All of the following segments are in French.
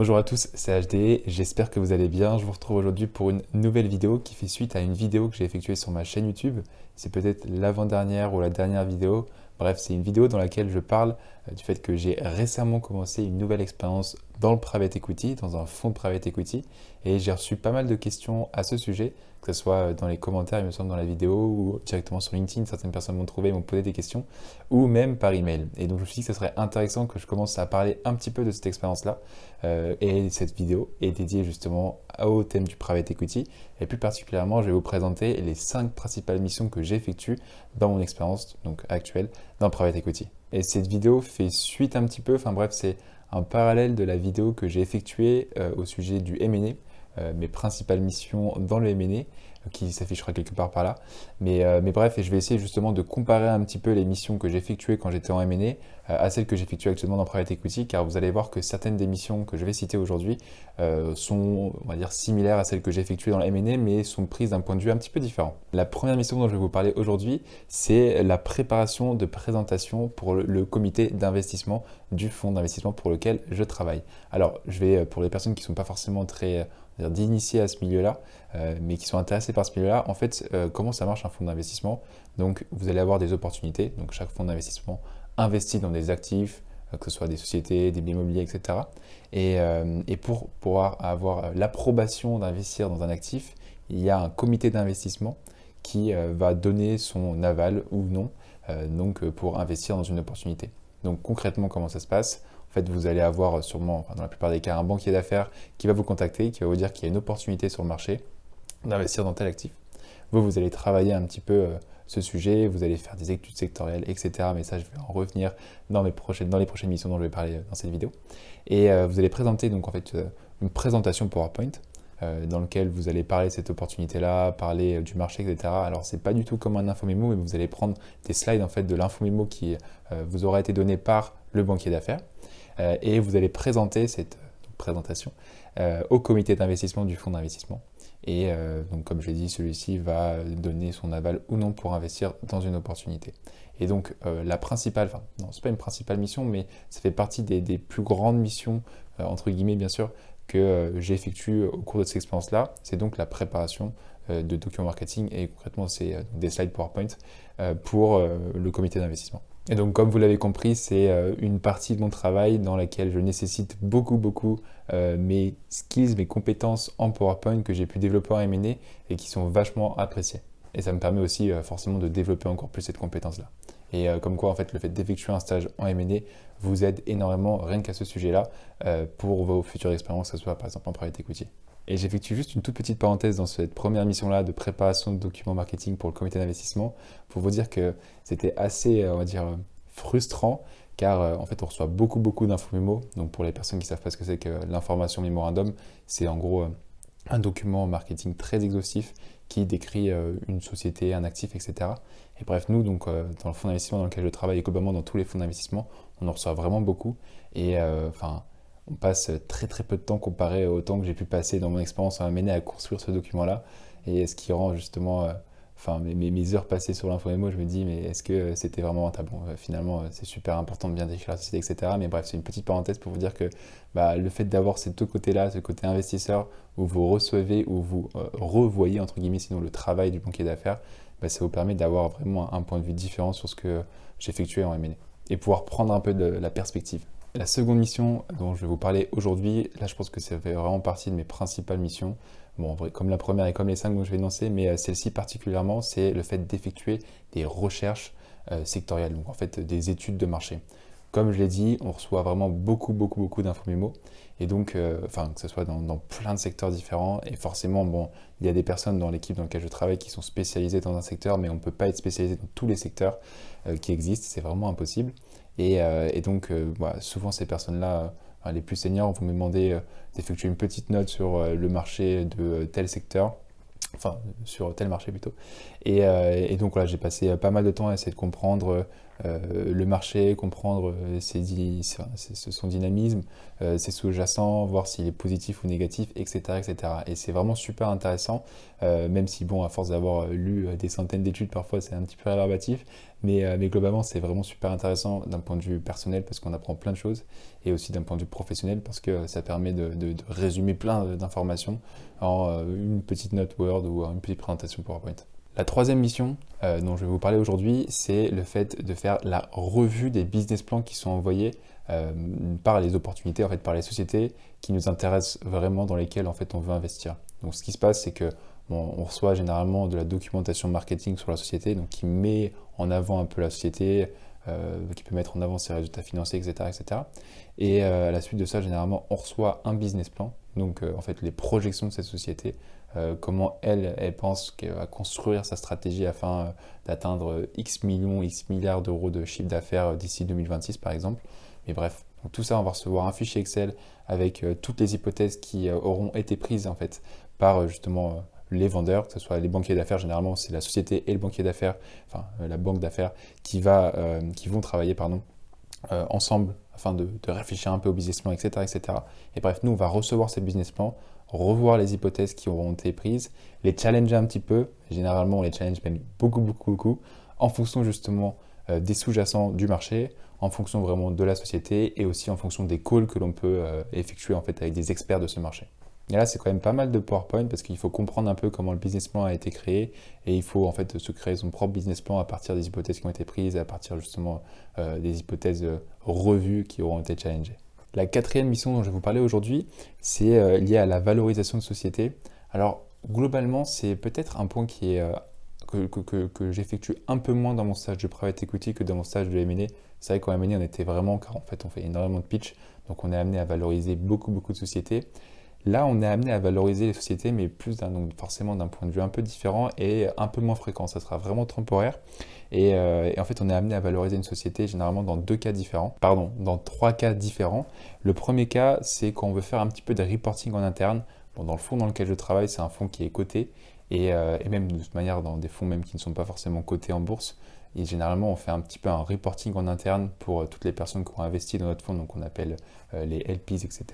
Bonjour à tous, c'est HD, j'espère que vous allez bien. Je vous retrouve aujourd'hui pour une nouvelle vidéo qui fait suite à une vidéo que j'ai effectuée sur ma chaîne YouTube. C'est peut-être l'avant-dernière ou la dernière vidéo. Bref, c'est une vidéo dans laquelle je parle du fait que j'ai récemment commencé une nouvelle expérience dans le private equity, dans un fonds de private equity. Et j'ai reçu pas mal de questions à ce sujet, que ce soit dans les commentaires, il me semble, dans la vidéo ou directement sur LinkedIn. Certaines personnes m'ont trouvé, m'ont posé des questions, ou même par email. Et donc je me suis dit que ce serait intéressant que je commence à parler un petit peu de cette expérience-là. Et cette vidéo est dédiée justement au thème du private equity. Et plus particulièrement, je vais vous présenter les 5 principales missions que j'effectue dans mon expérience donc actuelle dans le private equity. Et cette vidéo fait suite un petit peu, enfin bref, c'est un parallèle de la vidéo que j'ai effectuée au sujet du M&A, mes principales missions dans le M&A, qui s'affichera quelque part par là. Mais bref, et je vais essayer justement de comparer un petit peu les missions que j'effectuais quand j'étais en M&A à celles que j'effectue actuellement dans Private Equity, car vous allez voir que certaines des missions que je vais citer aujourd'hui sont, on va dire, similaires à celles que j'ai effectuées dans le M&A, mais sont prises d'un point de vue un petit peu différent. La première mission dont je vais vous parler aujourd'hui, c'est la préparation de présentation pour le comité d'investissement du fonds d'investissement pour lequel je travaille. Alors, je vais, pour les personnes qui ne sont pas forcément très d'initiés à ce milieu-là, mais qui sont intéressés par ce milieu-là, en fait, comment ça marche un fonds d'investissement? Donc, vous allez avoir des opportunités. Donc, chaque fonds d'investissement investit dans des actifs, que ce soit des sociétés, des biens immobiliers, etc. Et pour pouvoir avoir l'approbation d'investir dans un actif, il y a un comité d'investissement qui va donner son aval ou non pour investir dans une opportunité. Donc concrètement, comment ça se passe? En fait, vous allez avoir sûrement, enfin, dans la plupart des cas, un banquier d'affaires qui va vous contacter, qui va vous dire qu'il y a une opportunité sur le marché d'investir dans tel actif. Vous allez travailler un petit peu ce sujet, vous allez faire des études sectorielles, etc. Mais ça, je vais en revenir dans les prochaines missions dont je vais parler dans cette vidéo. Et vous allez présenter donc en fait une présentation PowerPoint dans lequel vous allez parler de cette opportunité-là, parler du marché, etc. Alors, c'est pas du tout comme un infomémo, mais vous allez prendre des slides en fait de l'infomémo qui vous aura été donné par le banquier d'affaires et vous allez présenter cette présentation au comité d'investissement du fonds d'investissement. Et donc, comme je l'ai dit, celui-ci va donner son aval ou non pour investir dans une opportunité. Et donc, la principale, enfin, non, c'est pas une principale mission, mais ça fait partie des plus grandes missions, entre guillemets, bien sûr, que j'effectue au cours de cette expérience-là. C'est donc la préparation de documents marketing et concrètement, c'est des slides PowerPoint pour le comité d'investissement. Et donc, comme vous l'avez compris, c'est une partie de mon travail dans laquelle je nécessite beaucoup mes skills, mes compétences en PowerPoint que j'ai pu développer en M&A et qui sont vachement appréciées. Et ça me permet aussi forcément de développer encore plus cette compétence-là. Et comme quoi, en fait, le fait d'effectuer un stage en M&A vous aide énormément, rien qu'à ce sujet-là, pour vos futures expériences, que ce soit par exemple en private equity. Et j'effectue juste une toute petite parenthèse dans cette première mission-là de préparation de documents marketing pour le comité d'investissement pour vous dire que c'était assez, on va dire, frustrant car en fait on reçoit beaucoup d'infos-mémos. Donc pour les personnes qui ne savent pas ce que c'est que l'information mémorandum, c'est en gros un document marketing très exhaustif qui décrit une société, un actif, etc. Et bref, nous, donc, dans le fonds d'investissement dans lequel je travaille et globalement dans tous les fonds d'investissement, on en reçoit vraiment beaucoup. Et on passe très peu de temps comparé au temps que j'ai pu passer dans mon expérience à m'amener à construire ce document-là. Et ce qui rend justement mes heures passées sur l'info-mémo, je me dis, mais est-ce que c'était vraiment rentable? Bon, finalement, c'est super important de bien décrire la société, etc. Mais bref, c'est une petite parenthèse pour vous dire que le fait d'avoir ces deux côtés-là, ce côté investisseur, où vous recevez, où vous revoyez, entre guillemets, sinon le travail du banquier d'affaires, ça vous permet d'avoir vraiment un point de vue différent sur ce que j'effectuais en M&A et pouvoir prendre un peu de la perspective. La seconde mission dont je vais vous parler aujourd'hui, là je pense que ça fait vraiment partie de mes principales missions. Bon, en vrai, comme la première et comme les 5 dont je vais énoncer, mais celle-ci particulièrement, c'est le fait d'effectuer des recherches sectorielles, donc en fait des études de marché. Comme je l'ai dit, on reçoit vraiment beaucoup d'infos-mémos, et donc, que ce soit dans plein de secteurs différents, et forcément, bon, il y a des personnes dans l'équipe dans laquelle je travaille qui sont spécialisées dans un secteur, mais on ne peut pas être spécialisé dans tous les secteurs qui existent, c'est vraiment impossible. Et donc, souvent ces personnes-là, les plus seniors, vont me demander d'effectuer une petite note sur le marché de tel secteur, enfin sur tel marché plutôt. Et donc voilà, j'ai passé pas mal de temps à essayer de comprendre le marché, comprendre son dynamisme, ses sous-jacents, voir s'il est positif ou négatif, etc. etc. Et c'est vraiment super intéressant, même si, bon, à force d'avoir lu des centaines d'études, parfois c'est un petit peu rébarbatif, mais globalement c'est vraiment super intéressant d'un point de vue personnel parce qu'on apprend plein de choses, et aussi d'un point de vue professionnel parce que ça permet de résumer plein d'informations en une petite note Word ou une petite présentation PowerPoint. La troisième mission dont je vais vous parler aujourd'hui, c'est le fait de faire la revue des business plans qui sont envoyés par les opportunités, en fait, par les sociétés qui nous intéressent vraiment, dans lesquelles en fait, on veut investir. Donc ce qui se passe, c'est que on reçoit généralement de la documentation marketing sur la société, donc qui met en avant un peu la société, qui peut mettre en avant ses résultats financiers, etc. etc. Et à la suite de ça, généralement, on reçoit un business plan, donc en fait les projections de cette société, comment elle pense qu'elle va construire sa stratégie afin d'atteindre X millions, X milliards d'euros de chiffre d'affaires d'ici 2026 par exemple. Mais bref, donc tout ça, on va recevoir un fichier Excel avec toutes les hypothèses qui auront été prises en fait par justement les vendeurs, que ce soit les banquiers d'affaires. Généralement c'est la société et le banquier d'affaires, enfin la banque d'affaires qui vont travailler ensemble afin de réfléchir un peu au business plan, etc., etc. Et bref, nous, on va recevoir ces business plans, revoir les hypothèses qui auront été prises, les challenger un petit peu. Généralement, on les challenge même beaucoup, beaucoup, beaucoup, en fonction justement des sous-jacents du marché, en fonction vraiment de la société et aussi en fonction des calls que l'on peut effectuer en fait avec des experts de ce marché. Et là, c'est quand même pas mal de PowerPoint parce qu'il faut comprendre un peu comment le business plan a été créé et il faut en fait se créer son propre business plan à partir des hypothèses qui ont été prises, à partir justement des hypothèses revues qui auront été challengées. La quatrième mission dont je vais vous parler aujourd'hui, c'est lié à la valorisation de société. Alors, globalement, c'est peut-être un point qui est, que j'effectue un peu moins dans mon stage de private equity que dans mon stage de M&A. C'est vrai qu'en M&A, on était vraiment, car en fait, on fait énormément de pitch, donc on est amené à valoriser beaucoup, beaucoup de sociétés. Là, on est amené à valoriser les sociétés, mais donc forcément d'un point de vue un peu différent et un peu moins fréquent. Ça sera vraiment temporaire. Et en fait, on est amené à valoriser une société généralement dans dans trois cas différents. Le premier cas, c'est quand on veut faire un petit peu de reporting en interne. Bon, dans le fonds dans lequel je travaille, c'est un fonds qui est coté et même de toute manière dans des fonds même qui ne sont pas forcément cotés en bourse. Et généralement, on fait un petit peu un reporting en interne pour toutes les personnes qui ont investi dans notre fonds, donc on appelle les LPs, etc.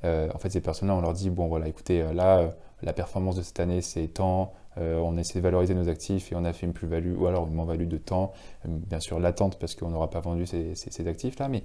En fait, ces personnes-là, on leur dit, bon voilà, écoutez, la performance de cette année, c'est tant, on essaie de valoriser nos actifs et on a fait une plus-value ou alors une moins-value de temps, bien sûr latente parce qu'on n'aura pas vendu ces actifs-là, mais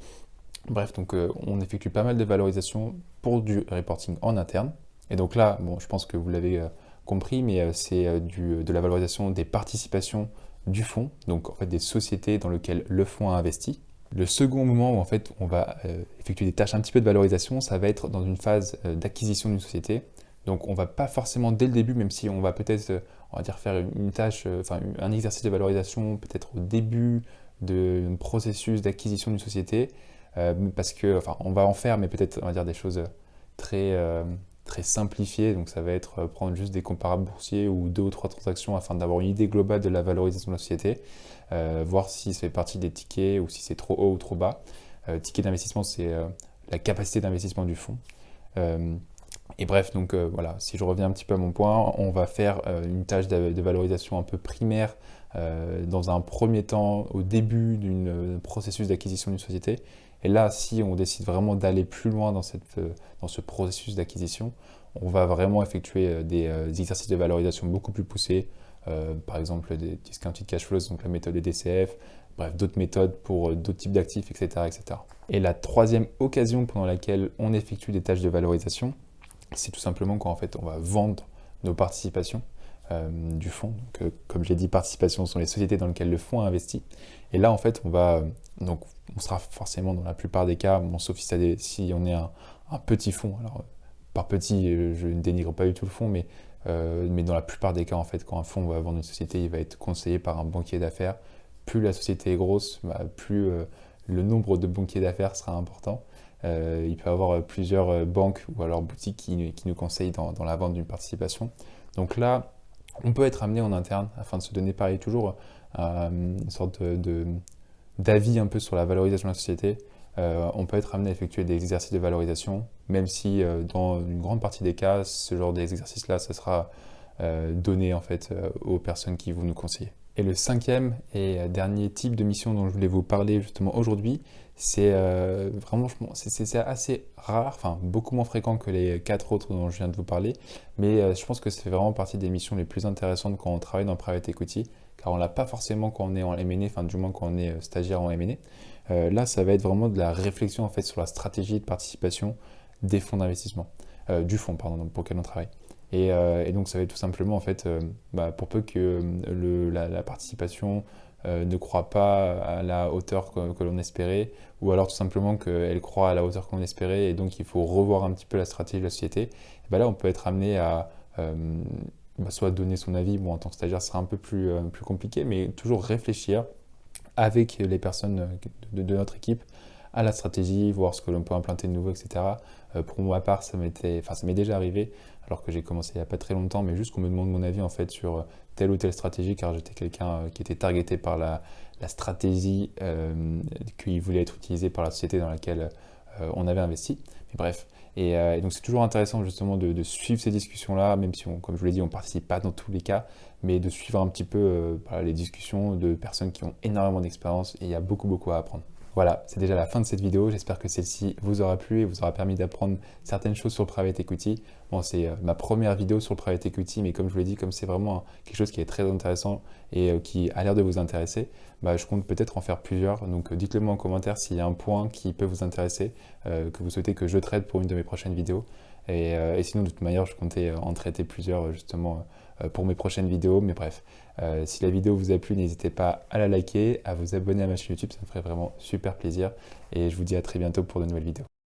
bref, donc on effectue pas mal de valorisation pour du reporting en interne. Et donc là, bon, je pense que vous l'avez compris, mais c'est de la valorisation des participations du fonds, donc en fait des sociétés dans lesquelles le fonds a investi. Le second moment où en fait on va effectuer des tâches un petit peu de valorisation, ça va être dans une phase d'acquisition d'une société. Donc on va pas forcément dès le début, même si on va peut-être on va dire faire une tâche, un exercice de valorisation peut-être au début d'un processus d'acquisition d'une société, parce que on va en faire, mais peut-être on va dire des choses très très simplifiées. Donc ça va être prendre juste des comparables boursiers ou deux ou trois transactions afin d'avoir une idée globale de la valorisation de la société. Voir si ça fait partie des tickets ou si c'est trop haut ou trop bas. Ticket d'investissement, c'est la capacité d'investissement du fonds. Et bref, donc voilà, si je reviens un petit peu à mon point, on va faire une tâche de valorisation un peu primaire dans un premier temps au début d'un processus d'acquisition d'une société. Et là, si on décide vraiment d'aller plus loin dans ce processus d'acquisition, on va vraiment effectuer des exercices de valorisation beaucoup plus poussés. Par exemple des discounted cash flows, donc la méthode des DCF, bref, d'autres méthodes pour d'autres types d'actifs, etc., etc. Et la troisième occasion pendant laquelle on effectue des tâches de valorisation, c'est tout simplement quand en fait on va vendre nos participations du fonds. Donc, comme je l'ai dit, participations sont les sociétés dans lesquelles le fonds a investi. Et là, en fait, on sera forcément dans la plupart des cas, bon, sauf si on est un petit fonds. Alors, par petit, je ne dénigre pas du tout le fonds, mais dans la plupart des cas, en fait, quand un fonds va vendre une société, il va être conseillé par un banquier d'affaires. Plus la société est grosse, plus le nombre de banquiers d'affaires sera important. Il peut y avoir plusieurs banques ou alors boutiques qui nous conseillent dans la vente d'une participation. Donc là, on peut être amené en interne afin de se donner pareil toujours une sorte d'avis un peu sur la valorisation de la société. On peut être amené à effectuer des exercices de valorisation, même si dans une grande partie des cas, ce genre d'exercice-là, ça sera donné en fait aux personnes qui vont nous conseiller. Et le cinquième et dernier type de mission dont je voulais vous parler justement aujourd'hui, c'est vraiment, c'est assez rare, enfin beaucoup moins fréquent que les quatre autres dont je viens de vous parler, mais je pense que ça fait vraiment partie des missions les plus intéressantes quand on travaille dans le private equity, car on l'a pas forcément quand on est en M&A, enfin du moins quand on est stagiaire en M&A. Là, ça va être vraiment de la réflexion en fait sur la stratégie de participation des fonds d'investissement, du fonds pardon, pour lequel on travaille. Et donc ça va être tout simplement en fait, pour peu que la participation ne croit pas à la hauteur que l'on espérait, ou alors tout simplement qu'elle croit à la hauteur qu'on espérait, et donc il faut revoir un petit peu la stratégie de la société, et ben là on peut être amené à soit donner son avis, bon en tant que stagiaire ce sera un peu plus compliqué, mais toujours réfléchir avec les personnes de notre équipe à la stratégie, voir ce que l'on peut implanter de nouveau, etc. Pour ma part, ça m'est déjà arrivé, alors que j'ai commencé il n'y a pas très longtemps, mais juste qu'on me demande mon avis en fait sur telle ou telle stratégie, car j'étais quelqu'un qui était targeté par la stratégie qui voulait être utilisée par la société dans laquelle on avait investi. Mais bref, et donc c'est toujours intéressant justement de suivre ces discussions-là, même si, comme je vous l'ai dit, on ne participe pas dans tous les cas, mais de suivre un petit peu les discussions de personnes qui ont énormément d'expérience, et il y a beaucoup à apprendre. Voilà, c'est déjà la fin de cette vidéo. J'espère que celle-ci vous aura plu et vous aura permis d'apprendre certaines choses sur le private equity. Bon, c'est ma première vidéo sur le private equity, mais comme je vous l'ai dit, comme c'est vraiment quelque chose qui est très intéressant et qui a l'air de vous intéresser, je compte peut-être en faire plusieurs. Donc dites-le moi en commentaire s'il y a un point qui peut vous intéresser, que vous souhaitez que je traite pour une de mes prochaines vidéos. Et sinon, de toute manière, je comptais en traiter plusieurs justement pour mes prochaines vidéos. Mais bref, si la vidéo vous a plu, n'hésitez pas à la liker, à vous abonner à ma chaîne YouTube, ça me ferait vraiment super plaisir. Et je vous dis à très bientôt pour de nouvelles vidéos.